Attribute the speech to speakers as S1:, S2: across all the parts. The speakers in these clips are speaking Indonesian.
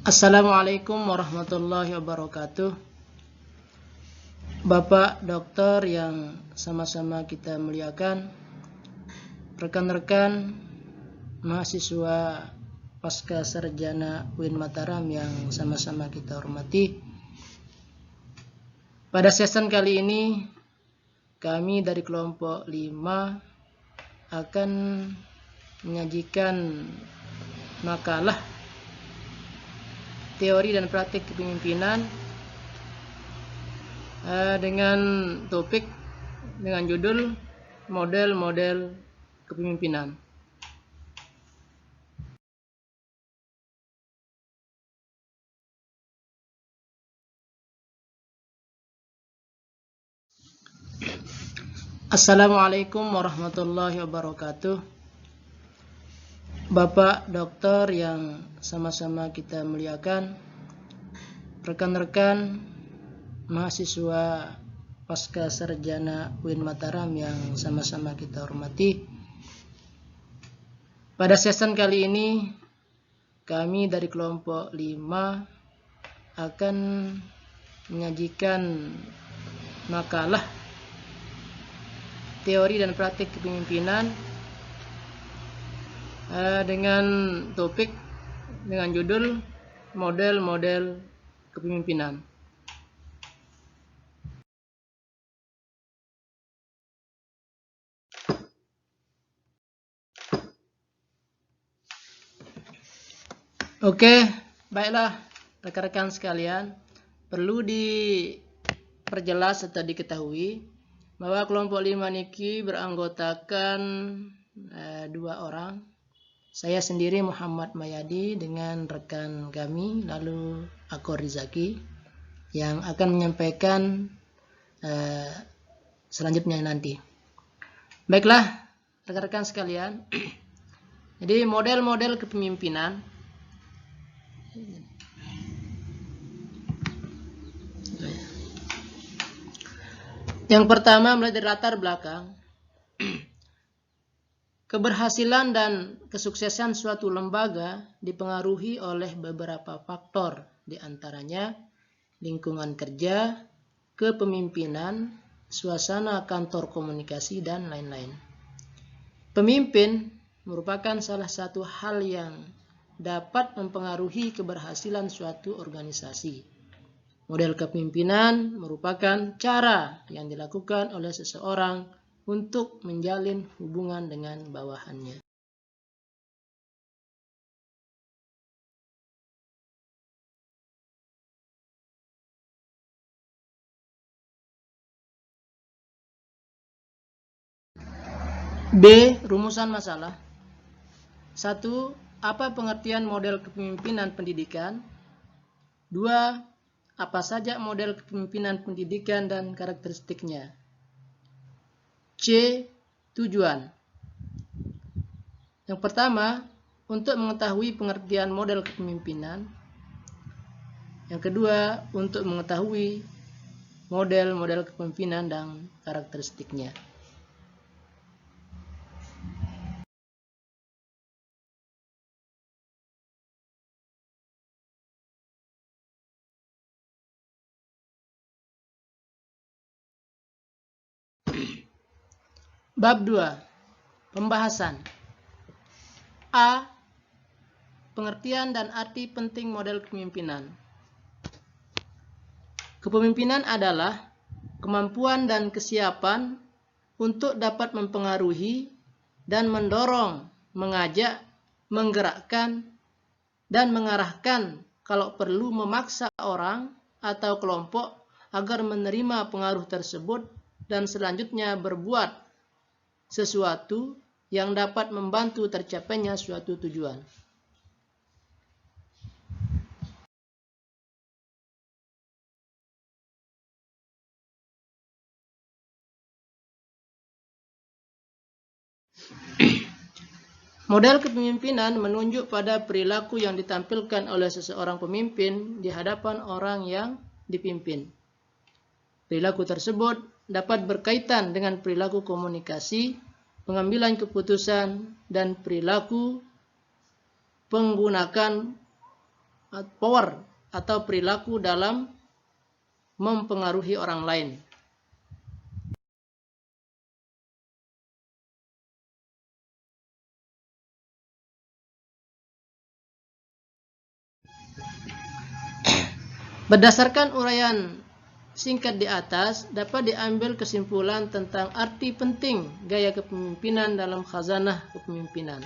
S1: Assalamualaikum warahmatullahi wabarakatuh. Bapak dokter yang sama-sama kita muliakan, rekan-rekan mahasiswa pasca sarjana UIN Mataram yang sama-sama kita hormati. Pada sesi kali ini kami dari kelompok 5 akan menyajikan makalah teori dan praktik kepemimpinan dengan topik dengan judul model-model kepemimpinan. Assalamualaikum warahmatullahi wabarakatuh. Bapak dokter yang sama-sama kita muliakan, rekan-rekan mahasiswa pasca sarjana UIN Mataram yang sama-sama kita hormati. Pada sesi kali ini kami dari kelompok 5 akan menyajikan makalah teori dan praktik kepemimpinan dengan topik dengan judul model-model kepemimpinan. Oke, baiklah rekan-rekan sekalian, perlu diperjelas atau diketahui bahwa kelompok 5 niki beranggotakan 2 orang. Saya sendiri Muhammad Mayadi dengan rekan kami lalu Akor Rizaki yang akan menyampaikan selanjutnya nanti. Baiklah rekan-rekan sekalian, jadi model-model kepemimpinan yang pertama mulai dari latar belakang. Keberhasilan dan kesuksesan suatu lembaga dipengaruhi oleh beberapa faktor, diantaranya lingkungan kerja, kepemimpinan, suasana kantor komunikasi, dan lain-lain. Pemimpin merupakan salah satu hal yang dapat mempengaruhi keberhasilan suatu organisasi. Model kepemimpinan merupakan cara yang dilakukan oleh seseorang untuk menjalin hubungan dengan bawahannya. B. Rumusan masalah. 1. Apa pengertian model kepemimpinan pendidikan? 2. Apa saja model kepemimpinan pendidikan dan karakteristiknya? C. Tujuan. Yang pertama, untuk mengetahui pengertian model kepemimpinan. Yang kedua, untuk mengetahui model-model kepemimpinan dan karakteristiknya. Bab 2. Pembahasan. A. Pengertian dan arti penting model kepemimpinan. Kepemimpinan adalah kemampuan dan kesiapan untuk dapat mempengaruhi dan mendorong, mengajak, menggerakkan, dan mengarahkan, kalau perlu memaksa orang atau kelompok agar menerima pengaruh tersebut dan selanjutnya berbuat sesuatu yang dapat membantu tercapainya suatu tujuan. Model kepemimpinan menunjuk pada perilaku yang ditampilkan oleh seseorang pemimpin di hadapan orang yang dipimpin. Perilaku tersebut dapat berkaitan dengan perilaku komunikasi, pengambilan keputusan, dan perilaku penggunaan power atau perilaku dalam mempengaruhi orang lain. Berdasarkan uraian singkat di atas, dapat diambil kesimpulan tentang arti penting gaya kepemimpinan dalam khazanah kepemimpinan.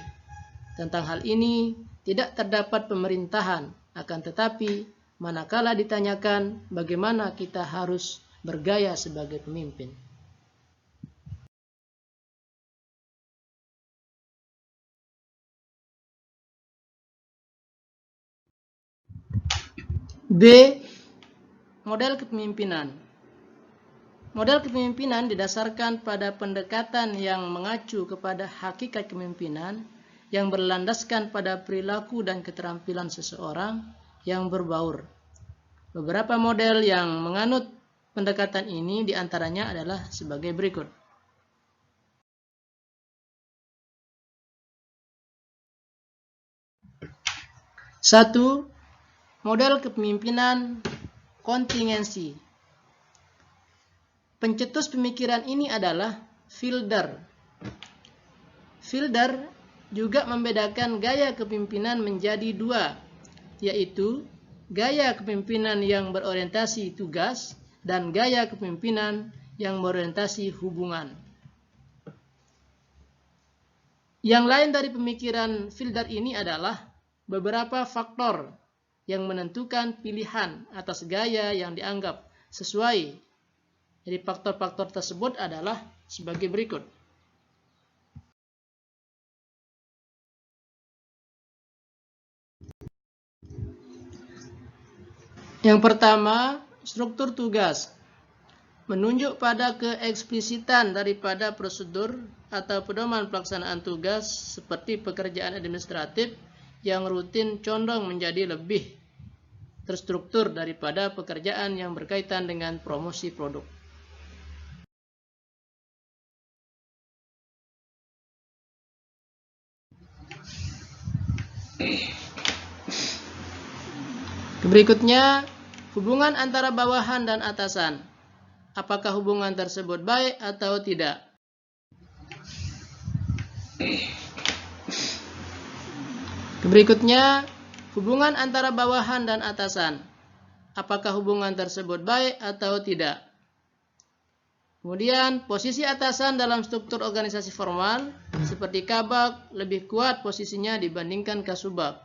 S1: Tentang hal ini, tidak terdapat pemerintahan, akan tetapi manakala ditanyakan bagaimana kita harus bergaya sebagai pemimpin. B. Model kepemimpinan. Model kepemimpinan didasarkan pada pendekatan yang mengacu kepada hakikat kepemimpinan yang berlandaskan pada perilaku dan keterampilan seseorang yang berbaur. Beberapa model yang menganut pendekatan ini diantaranya adalah sebagai berikut. Satu, model kepemimpinan kontingensi. Pencetus pemikiran ini adalah Fielder. Fielder juga membedakan gaya kepemimpinan menjadi dua, yaitu gaya kepemimpinan yang berorientasi tugas dan gaya kepemimpinan yang berorientasi hubungan. Yang lain dari pemikiran Fielder ini adalah beberapa faktor yang menentukan pilihan atas gaya yang dianggap sesuai. Jadi faktor-faktor tersebut adalah sebagai berikut. Yang pertama, struktur tugas. Menunjuk pada keeksplisitan daripada prosedur atau pedoman pelaksanaan tugas seperti pekerjaan administratif yang rutin condong menjadi lebih terstruktur daripada pekerjaan yang berkaitan dengan promosi produk. Berikutnya, hubungan antara bawahan dan atasan. Apakah hubungan tersebut baik atau tidak? Berikutnya, hubungan antara bawahan dan atasan. Apakah hubungan tersebut baik atau tidak? Kemudian, posisi atasan dalam struktur organisasi formal seperti kabak lebih kuat posisinya dibandingkan kasubag.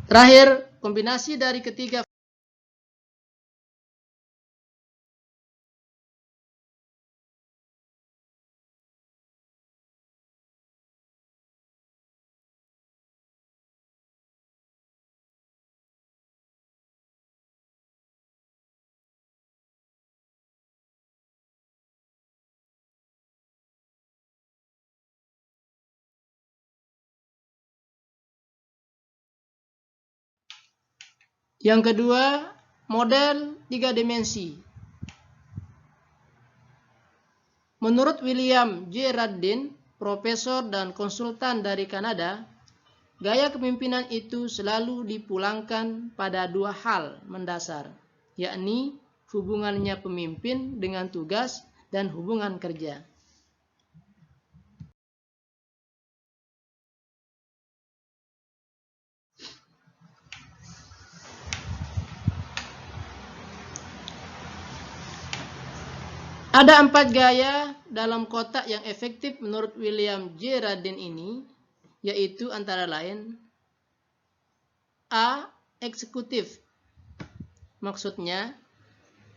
S1: Terakhir, kombinasi dari ketiga Yang kedua, model 3 dimensi. Menurut William J. Radin, profesor dan konsultan dari Kanada, gaya kepemimpinan itu selalu dipulangkan pada dua hal mendasar, yakni hubungannya pemimpin dengan tugas dan hubungan kerja. Ada 4 gaya dalam kotak yang efektif menurut William J. Radin ini, yaitu antara lain A. Eksekutif. Maksudnya,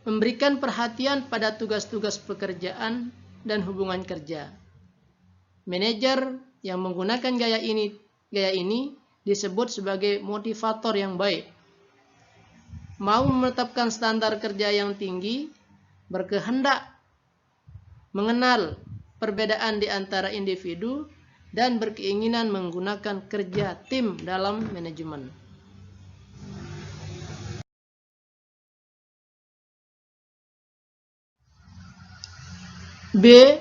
S1: memberikan perhatian pada tugas-tugas pekerjaan dan hubungan kerja. Manajer yang menggunakan gaya ini disebut sebagai motivator yang baik. Mau menetapkan standar kerja yang tinggi, berkehendak mengenal perbedaan di antara individu, dan berkeinginan menggunakan kerja tim dalam manajemen. B.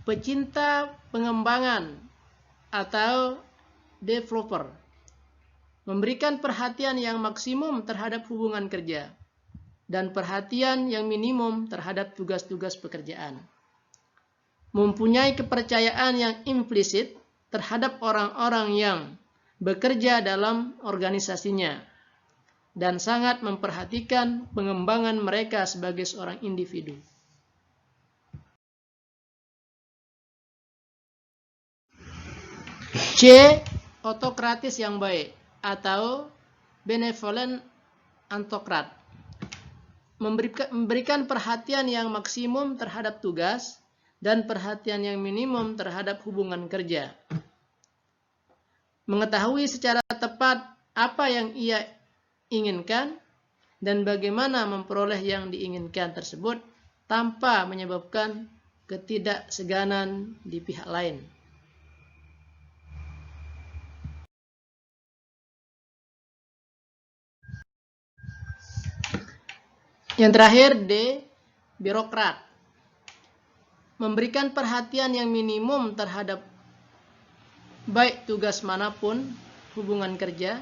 S1: Pecinta pengembangan atau developer. Memberikan perhatian yang maksimum terhadap hubungan kerja dan perhatian yang minimum terhadap tugas-tugas pekerjaan. Mempunyai kepercayaan yang implisit terhadap orang-orang yang bekerja dalam organisasinya dan sangat memperhatikan pengembangan mereka sebagai seorang individu. C. Autokratis yang baik atau benevolent autokrat. Memberikan perhatian yang maksimum terhadap tugas dan perhatian yang minimum terhadap hubungan kerja. Mengetahui secara tepat apa yang ia inginkan dan bagaimana memperoleh yang diinginkan tersebut tanpa menyebabkan ketidakseganan di pihak lain. Yang terakhir, D. Birokrat. Memberikan perhatian yang minimum terhadap baik tugas manapun hubungan kerja,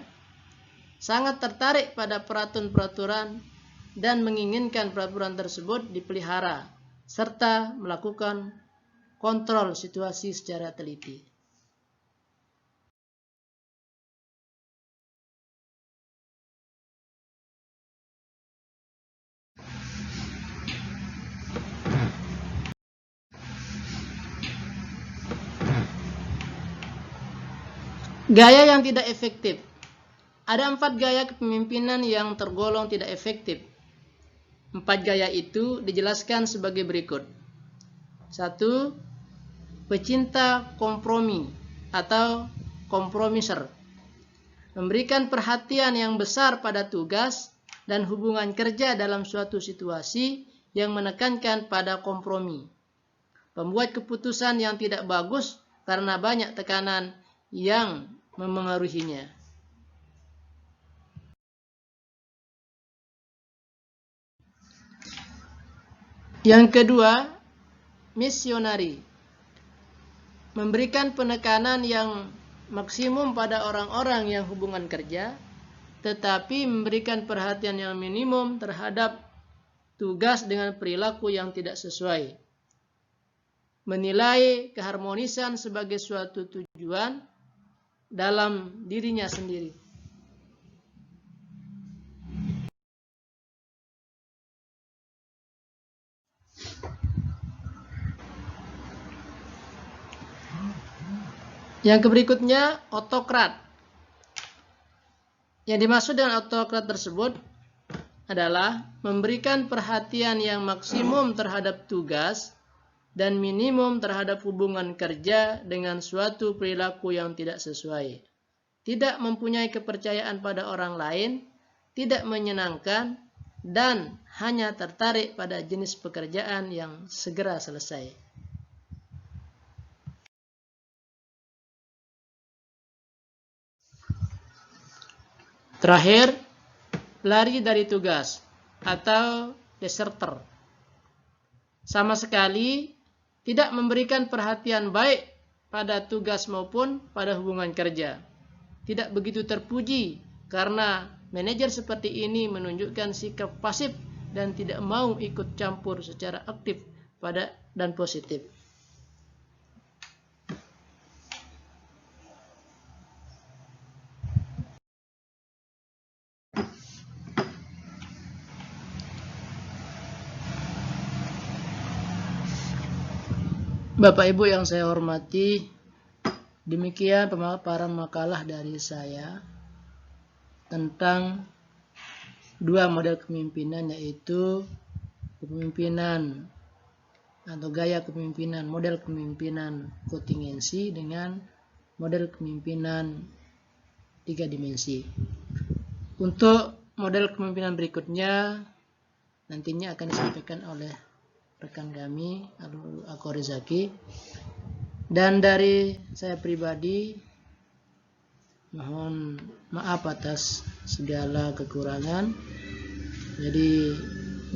S1: sangat tertarik pada peraturan-peraturan dan menginginkan peraturan tersebut dipelihara, serta melakukan kontrol situasi secara teliti. Gaya yang tidak efektif. Ada 4 gaya kepemimpinan yang tergolong tidak efektif. 4 gaya itu dijelaskan sebagai berikut. 1. Pecinta kompromi atau kompromiser. Memberikan perhatian yang besar pada tugas dan hubungan kerja dalam suatu situasi yang menekankan pada kompromi. Pembuat keputusan yang tidak bagus karena banyak tekanan yang memengaruhinya. Yang kedua, misionari. Memberikan penekanan yang maksimum pada orang-orang yang hubungan kerja, tetapi memberikan perhatian yang minimum terhadap tugas dengan perilaku yang tidak sesuai. Menilai keharmonisan sebagai suatu tujuan dalam dirinya sendiri. Yang berikutnya, autokrat. Yang dimaksud dengan autokrat tersebut adalah memberikan perhatian yang maksimum terhadap tugas dan minimum terhadap hubungan kerja dengan suatu perilaku yang tidak sesuai. Tidak mempunyai kepercayaan pada orang lain, tidak menyenangkan, dan hanya tertarik pada jenis pekerjaan yang segera selesai. Terakhir, lari dari tugas atau deserter. Sama sekali tidak memberikan perhatian baik pada tugas maupun pada hubungan kerja. Tidak begitu terpuji karena manajer seperti ini menunjukkan sikap pasif dan tidak mau ikut campur secara aktif dan positif. Bapak Ibu yang saya hormati, demikian pemaparan makalah dari saya tentang 2 model kepemimpinan, yaitu kepemimpinan atau gaya kepemimpinan, model kepemimpinan kontingensi dengan model kepemimpinan 3 dimensi. Untuk model kepemimpinan berikutnya nantinya akan disampaikan oleh rekan kami Ako Rizaki, dan dari saya pribadi mohon maaf atas segala kekurangan. Jadi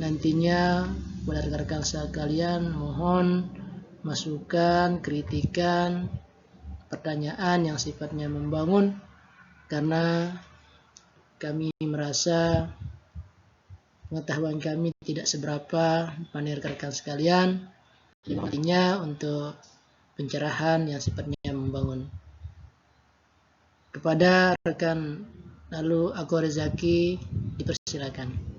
S1: nantinya pada rekan-rekan sekalian mohon masukan, kritikan, pertanyaan yang sifatnya membangun, karena kami merasa pengetahuan kami tidak seberapa para rekan sekalian, intinya untuk pencerahan yang sifatnya membangun. Kepada rekan Lalu Ako Rezaki, dipersilakan.